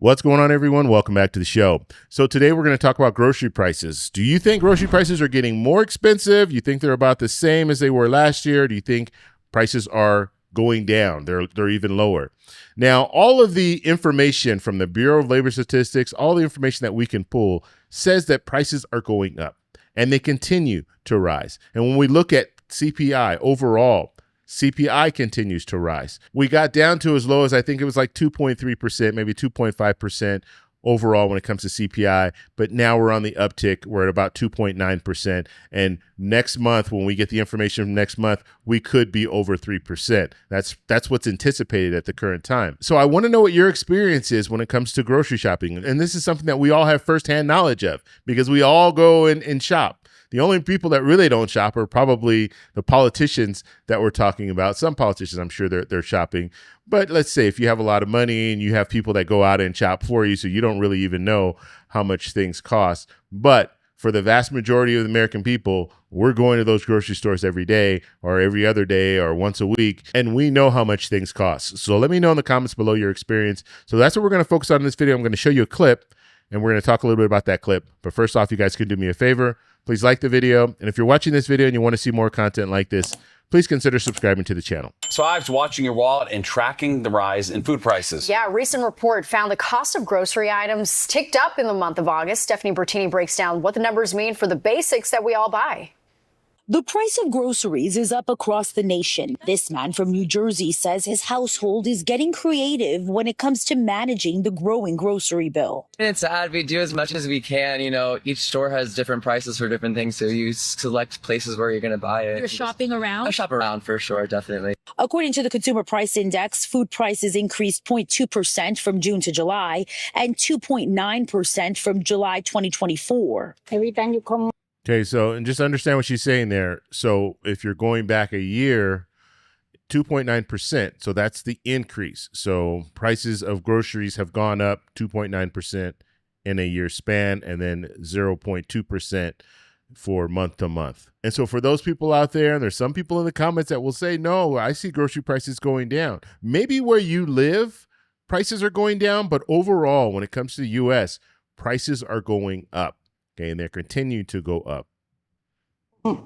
What's going on, everyone? Welcome back to the show. So today we're going to talk about grocery prices. Do you think grocery prices are getting more expensive? You think they're about the same as they were last year? Do you think prices are going down? They're even lower. Now, all of the information from the Bureau of Labor Statistics, all the information that we can pull says that prices are going up and they continue to rise. And when we look at CPI overall, CPI continues to rise. We got down to as low as I think it was like 2.3%, maybe 2.5% overall when it comes to CPI. But now we're on the uptick. We're at about 2.9%. And next month, when we get the information from next month, we could be over 3%. That's what's anticipated at the current time. So I want to know what your experience is when it comes to grocery shopping. And this is something that we all have firsthand knowledge of because we all go and shop. The only people that really don't shop are probably the politicians that we're talking about. Some politicians, I'm sure they're shopping. But let's say if you have a lot of money and you have people that go out and shop for you, so you don't really even know how much things cost. But for the vast majority of the American people, we're going to those grocery stores every day or every other day or once a week, and we know how much things cost. So let me know in the comments below your experience. So that's what we're going to focus on in this video. I'm going to show you a clip, and we're going to talk a little bit about that clip. But first off, you guys can do me a favor. Please like the video. And if you're watching this video and you want to see more content like this, please consider subscribing to the channel. Swives watching your wallet and tracking the rise in food prices. Yeah, a recent report found the cost of grocery items ticked up in the month of August. Stephanie Bertini breaks down what the numbers mean for the basics that we all buy. The price of groceries is up across the nation. This man from New Jersey says his household is getting creative when it comes to managing the growing grocery bill. It's sad. We do as much as we can. You know, each store has different prices for different things, so you select places where you're going to buy it. You're shopping around? I shop around for sure, definitely. According to the Consumer Price Index, food prices increased 0.2% from June to July and 2.9% from July 2024. Every time you come. Okay, so and just understand what she's saying there. So if you're going back a year, 2.9%. So that's the increase. So prices of groceries have gone up 2.9% in a year span, and then 0.2% for month to month. And so for those people out there, and there's some people in the comments that will say, no, I see grocery prices going down. Maybe where you live, prices are going down, but overall, when it comes to the U.S., prices are going up. Okay, and they continue to go up. To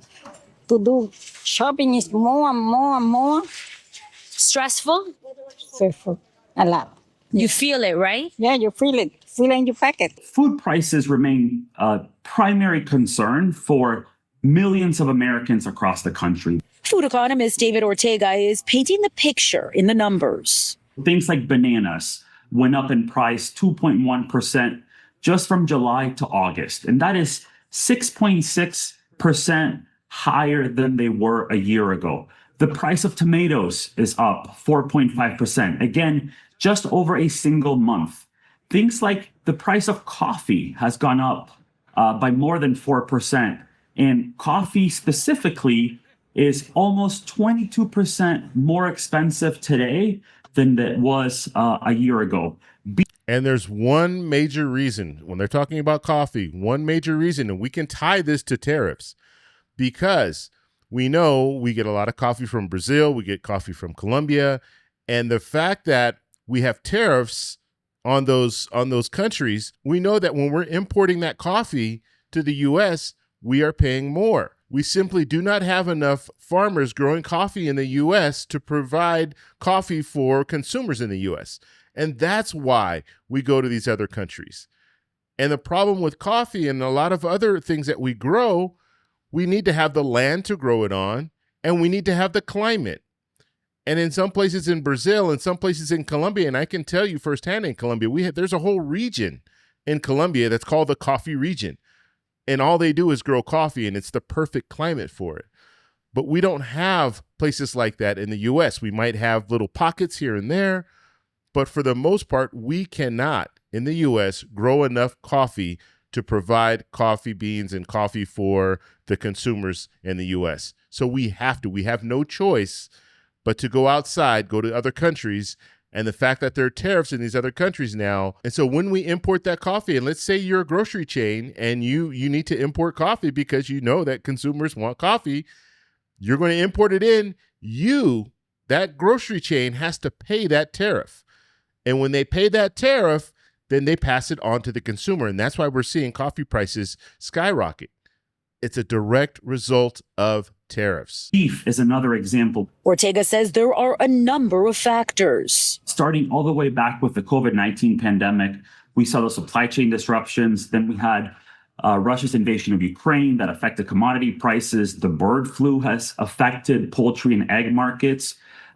do shopping is more and more and more Stressful? stressful. A lot. You feel it, right? Yeah, you feel it. Feel it in your pocket. Food prices remain a primary concern for millions of Americans across the country. Food economist David Ortega is painting the picture in the numbers. Things like bananas went up in price 2.1% just from July to August. And that is 6.6% higher than they were a year ago. The price of tomatoes is up 4.5%. Again, just over a single month. Things like the price of coffee has gone up by more than 4%. And coffee specifically is almost 22% more expensive today than it was a year ago. And there's one major reason when they're talking about coffee, one major reason, and we can tie this to tariffs because we know we get a lot of coffee from Brazil, we get coffee from Colombia, and the fact that we have tariffs on those countries, we know that when we're importing that coffee to the U.S., we are paying more. We simply do not have enough farmers growing coffee in the U.S. to provide coffee for consumers in the U.S., and that's why we go to these other countries. And the problem with coffee and a lot of other things that we grow, we need to have the land to grow it on, and we need to have the climate. And in some places in Brazil and some places in Colombia, and I can tell you firsthand in Colombia, there's a whole region in Colombia that's called the coffee region. And all they do is grow coffee, and it's the perfect climate for it. But we don't have places like that in the U.S. We might have little pockets here and there, but for the most part, we cannot, in the U.S., grow enough coffee to provide coffee beans and coffee for the consumers in the U.S. So we have no choice but to go outside, go to other countries, and the fact that there are tariffs in these other countries now. And so when we import that coffee, and let's say you're a grocery chain and you need to import coffee because you know that consumers want coffee, you're going to import it in, that grocery chain has to pay that tariff. And when they pay that tariff, then they pass it on to the consumer. And that's why we're seeing coffee prices skyrocket. It's a direct result of tariffs. Beef is another example. Ortega says there are a number of factors. Starting all the way back with the COVID-19 pandemic, we saw the supply chain disruptions. Then we had Russia's invasion of Ukraine that affected commodity prices. The bird flu has affected poultry and egg markets.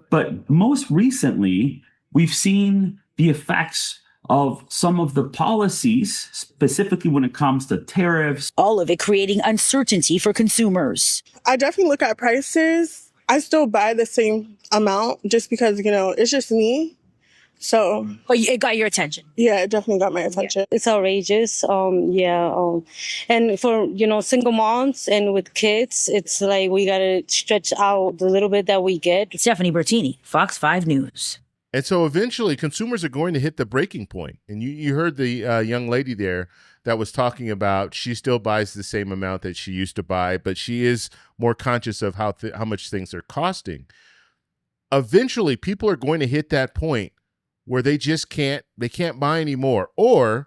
But most recently, we've seen the effects of some of the policies, specifically when it comes to tariffs. All of it creating uncertainty for consumers. I definitely look at prices. I still buy the same amount just because, it's just me. So. But it got your attention. Yeah, it definitely got my attention. It's outrageous. And for, single moms and with kids, it's like we got to stretch out the little bit that we get. Stephanie Bertini, Fox 5 News. And so eventually consumers are going to hit the breaking point. And you heard the young lady there that was talking about she still buys the same amount that she used to buy, but she is more conscious of how much things are costing. Eventually, people are going to hit that point where they can't buy anymore, or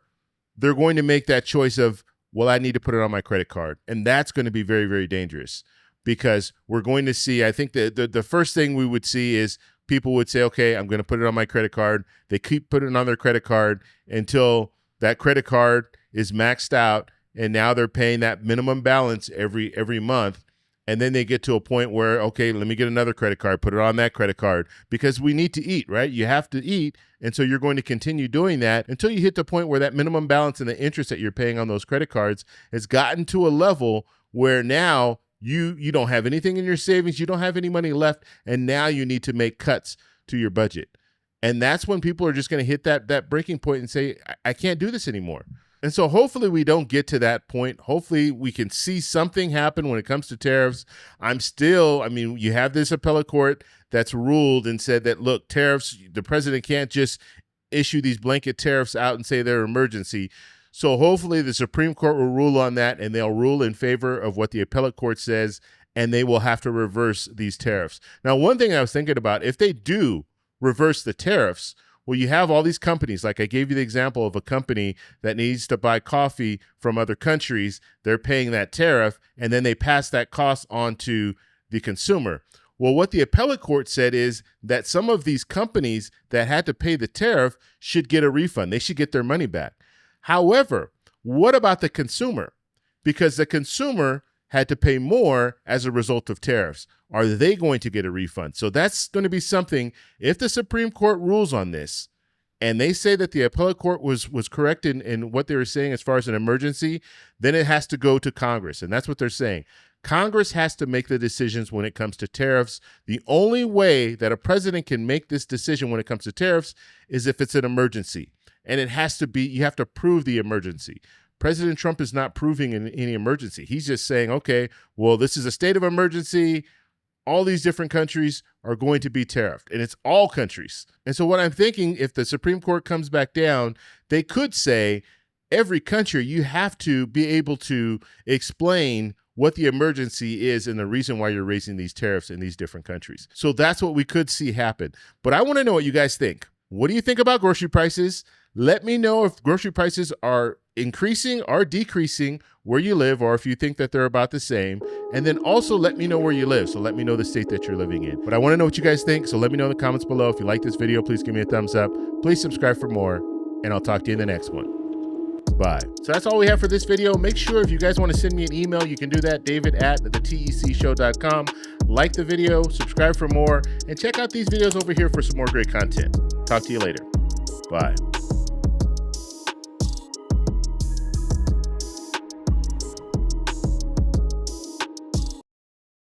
they're going to make that choice of, well, I need to put it on my credit card. And that's going to be very, very dangerous, because we're going to see, I think the first thing we would see is people would say, okay, I'm going to put it on my credit card. They keep putting it on their credit card until that credit card is maxed out, and now they're paying that minimum balance every month. And then they get to a point where, okay, let me get another credit card, put it on that credit card, because we need to eat, right? You have to eat. And so you're going to continue doing that until you hit the point where that minimum balance and the interest that you're paying on those credit cards has gotten to a level where now you don't have anything in your savings, you don't have any money left, and now you need to make cuts to your budget. And that's when people are just going to hit that breaking point and say, I can't do this anymore. And so hopefully we don't get to that point. Hopefully we can see something happen when it comes to tariffs. You have this appellate court that's ruled and said that, look, tariffs, the president can't just issue these blanket tariffs out and say they're emergency. So hopefully the Supreme Court will rule on that, and they'll rule in favor of what the appellate court says, and they will have to reverse these tariffs. Now, one thing I was thinking about, if they do reverse the tariffs, well, you have all these companies, like I gave you the example of a company that needs to buy coffee from other countries. They're paying that tariff, and then they pass that cost on to the consumer. Well, what the appellate court said is that some of these companies that had to pay the tariff should get a refund. They should get their money back. However, what about the consumer? Because the consumer had to pay more as a result of tariffs. Are they going to get a refund? So that's going to be something, if the Supreme Court rules on this, and they say that the appellate court was correct in what they were saying as far as an emergency, then it has to go to Congress. And that's what they're saying. Congress has to make the decisions when it comes to tariffs. The only way that a president can make this decision when it comes to tariffs is if it's an emergency. And it has to be, you have to prove the emergency. President Trump is not proving any emergency. He's just saying, okay, well, this is a state of emergency. All these different countries are going to be tariffed, and it's all countries. And so what I'm thinking, if the Supreme Court comes back down, they could say every country, you have to be able to explain what the emergency is and the reason why you're raising these tariffs in these different countries. So that's what we could see happen. But I want to know what you guys think. What do you think about grocery prices? Let me know if grocery prices are increasing or decreasing where you live, or if you think that they're about the same. And then also let me know where you live. So let me know the state that you're living in. But I want to know what you guys think. So let me know in the comments below. If you like this video, please give me a thumbs up. Please subscribe for more, and I'll talk to you in the next one. Bye. So that's all we have for this video. Make sure if you guys want to send me an email, you can do that, david@thetecshow.com. Like the video, subscribe for more, and check out these videos over here for some more great content. Talk to you later. Bye.